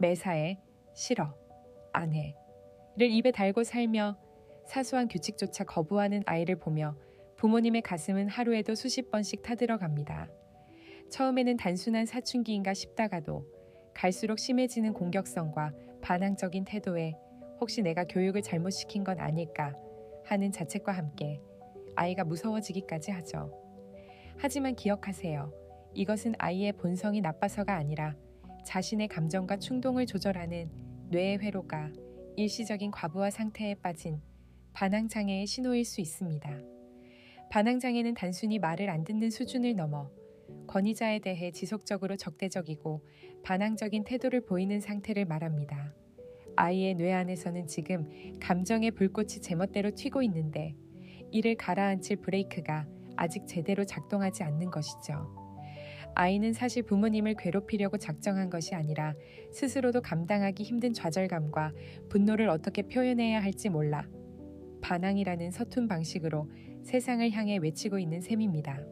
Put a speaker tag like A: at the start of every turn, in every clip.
A: 매사에 싫어, 안 해를 입에 달고 살며 사소한 규칙조차 거부하는 아이를 보며 부모님의 가슴은 하루에도 수십 번씩 타들어갑니다. 처음에는 단순한 사춘기인가 싶다가도 갈수록 심해지는 공격성과 반항적인 태도에 혹시 내가 교육을 잘못 시킨 건 아닐까 하는 자책과 함께 아이가 무서워지기까지 하죠. 하지만 기억하세요. 이것은 아이의 본성이 나빠서가 아니라 자신의 감정과 충동을 조절하는 뇌의 회로가 일시적인 과부하 상태에 빠진 반항장애의 신호일 수 있습니다. 반항장애는 단순히 말을 안 듣는 수준을 넘어 권위자에 대해 지속적으로 적대적이고 반항적인 태도를 보이는 상태를 말합니다. 아이의 뇌 안에서는 지금 감정의 불꽃이 제멋대로 튀고 있는데 이를 가라앉힐 브레이크가 아직 제대로 작동하지 않는 것이죠. 아이는 사실 부모님을 괴롭히려고 작정한 것이 아니라 스스로도 감당하기 힘든 좌절감과 분노를 어떻게 표현해야 할지 몰라 반항이라는 서툰 방식으로 세상을 향해 외치고 있는 셈입니다.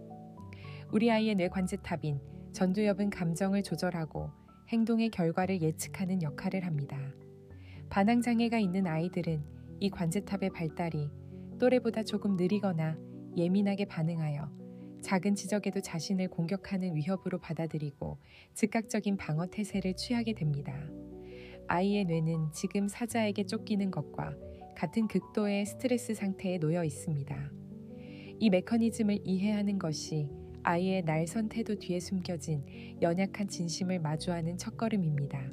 A: 우리 아이의 뇌관제탑인 전두엽은 감정을 조절하고 행동의 결과를 예측하는 역할을 합니다. 반항장애가 있는 아이들은 이 관제탑의 발달이 또래보다 조금 느리거나 예민하게 반응하여 작은 지적에도 자신을 공격하는 위협으로 받아들이고 즉각적인 방어 태세를 취하게 됩니다. 아이의 뇌는 지금 사자에게 쫓기는 것과 같은 극도의 스트레스 상태에 놓여 있습니다. 이 메커니즘을 이해하는 것이 아이의 날선 태도 뒤에 숨겨진 연약한 진심을 마주하는 첫걸음입니다.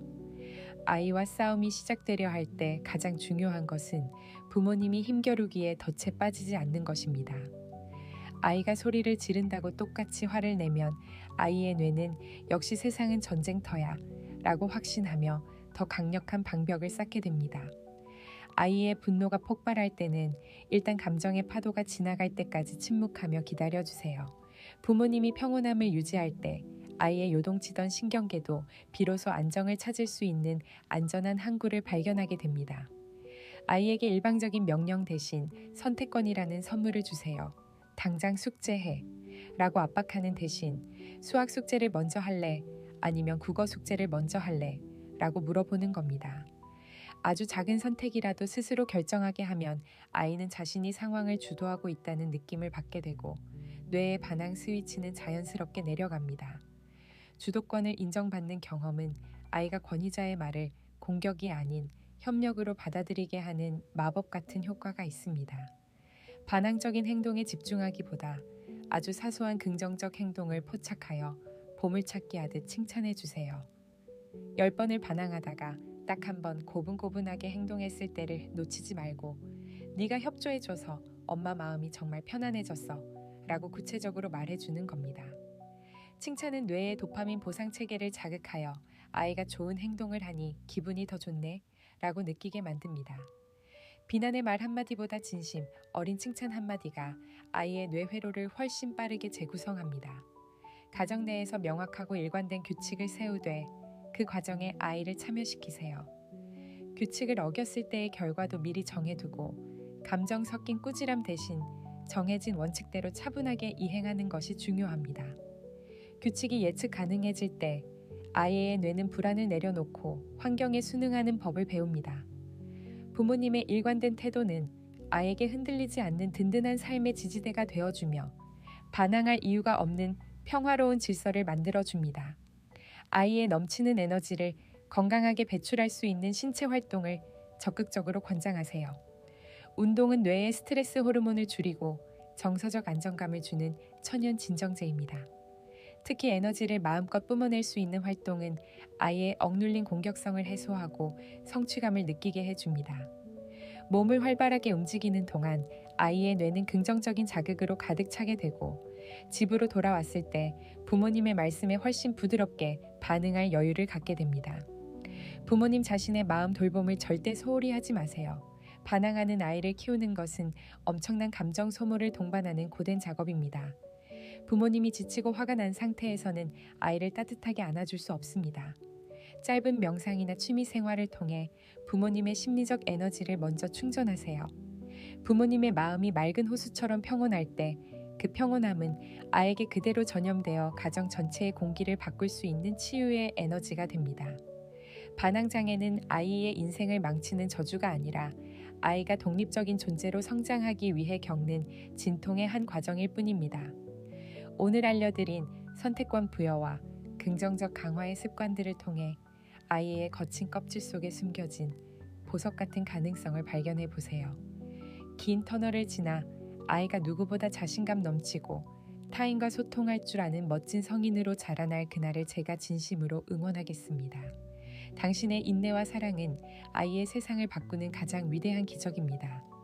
A: 아이와 싸움이 시작되려 할 때 가장 중요한 것은 부모님이 힘겨루기에 덫에 빠지지 않는 것입니다. 아이가 소리를 지른다고 똑같이 화를 내면 아이의 뇌는 역시 세상은 전쟁터야 라고 확신하며 더 강력한 방벽을 쌓게 됩니다. 아이의 분노가 폭발할 때는 일단 감정의 파도가 지나갈 때까지 침묵하며 기다려주세요. 부모님이 평온함을 유지할 때 아이의 요동치던 신경계도 비로소 안정을 찾을 수 있는 안전한 항구를 발견하게 됩니다. 아이에게 일방적인 명령 대신 선택권이라는 선물을 주세요. 당장 숙제해 라고 압박하는 대신 수학 숙제를 먼저 할래? 아니면 국어 숙제를 먼저 할래? 라고 물어보는 겁니다. 아주 작은 선택이라도 스스로 결정하게 하면 아이는 자신이 상황을 주도하고 있다는 느낌을 받게 되고 뇌의 반항 스위치는 자연스럽게 내려갑니다. 주도권을 인정받는 경험은 아이가 권위자의 말을 공격이 아닌 협력으로 받아들이게 하는 마법 같은 효과가 있습니다. 반항적인 행동에 집중하기보다 아주 사소한 긍정적 행동을 포착하여 보물찾기 하듯 칭찬해 주세요. 10번을 반항하다가 딱 한 번 고분고분하게 행동했을 때를 놓치지 말고 네가 협조해줘서 엄마 마음이 정말 편안해졌어 라고 구체적으로 말해주는 겁니다. 칭찬은 뇌의 도파민 보상 체계를 자극하여 아이가 좋은 행동을 하니 기분이 더 좋네 라고 느끼게 만듭니다. 비난의 말 한마디보다 진심, 어린 칭찬 한마디가 아이의 뇌 회로를 훨씬 빠르게 재구성합니다. 가정 내에서 명확하고 일관된 규칙을 세우되 그 과정에 아이를 참여시키세요. 규칙을 어겼을 때의 결과도 미리 정해두고 감정 섞인 꾸지람 대신 정해진 원칙대로 차분하게 이행하는 것이 중요합니다. 규칙이 예측 가능해질 때 아이의 뇌는 불안을 내려놓고 환경에 순응하는 법을 배웁니다. 부모님의 일관된 태도는 아이에게 흔들리지 않는 든든한 삶의 지지대가 되어주며 반항할 이유가 없는 평화로운 질서를 만들어줍니다. 아이의 넘치는 에너지를 건강하게 배출할 수 있는 신체 활동을 적극적으로 권장하세요. 운동은 뇌의 스트레스 호르몬을 줄이고 정서적 안정감을 주는 천연 진정제입니다. 특히 에너지를 마음껏 뿜어낼 수 있는 활동은 아이의 억눌린 공격성을 해소하고 성취감을 느끼게 해줍니다. 몸을 활발하게 움직이는 동안 아이의 뇌는 긍정적인 자극으로 가득 차게 되고 집으로 돌아왔을 때 부모님의 말씀에 훨씬 부드럽게 반응할 여유를 갖게 됩니다. 부모님 자신의 마음 돌봄을 절대 소홀히 하지 마세요. 반항하는 아이를 키우는 것은 엄청난 감정 소모를 동반하는 고된 작업입니다. 부모님이 지치고 화가 난 상태에서는 아이를 따뜻하게 안아줄 수 없습니다. 짧은 명상이나 취미 생활을 통해 부모님의 심리적 에너지를 먼저 충전하세요. 부모님의 마음이 맑은 호수처럼 평온할 때 그 평온함은 아이에게 그대로 전염되어 가정 전체의 공기를 바꿀 수 있는 치유의 에너지가 됩니다. 반항장애는 아이의 인생을 망치는 저주가 아니라 아이가 독립적인 존재로 성장하기 위해 겪는 진통의 한 과정일 뿐입니다. 오늘 알려드린 선택권 부여와 긍정적 강화의 습관들을 통해 아이의 거친 껍질 속에 숨겨진 보석 같은 가능성을 발견해 보세요. 긴 터널을 지나 아이가 누구보다 자신감 넘치고 타인과 소통할 줄 아는 멋진 성인으로 자라날 그날을 제가 진심으로 응원하겠습니다. 당신의 인내와 사랑은 아이의 세상을 바꾸는 가장 위대한 기적입니다.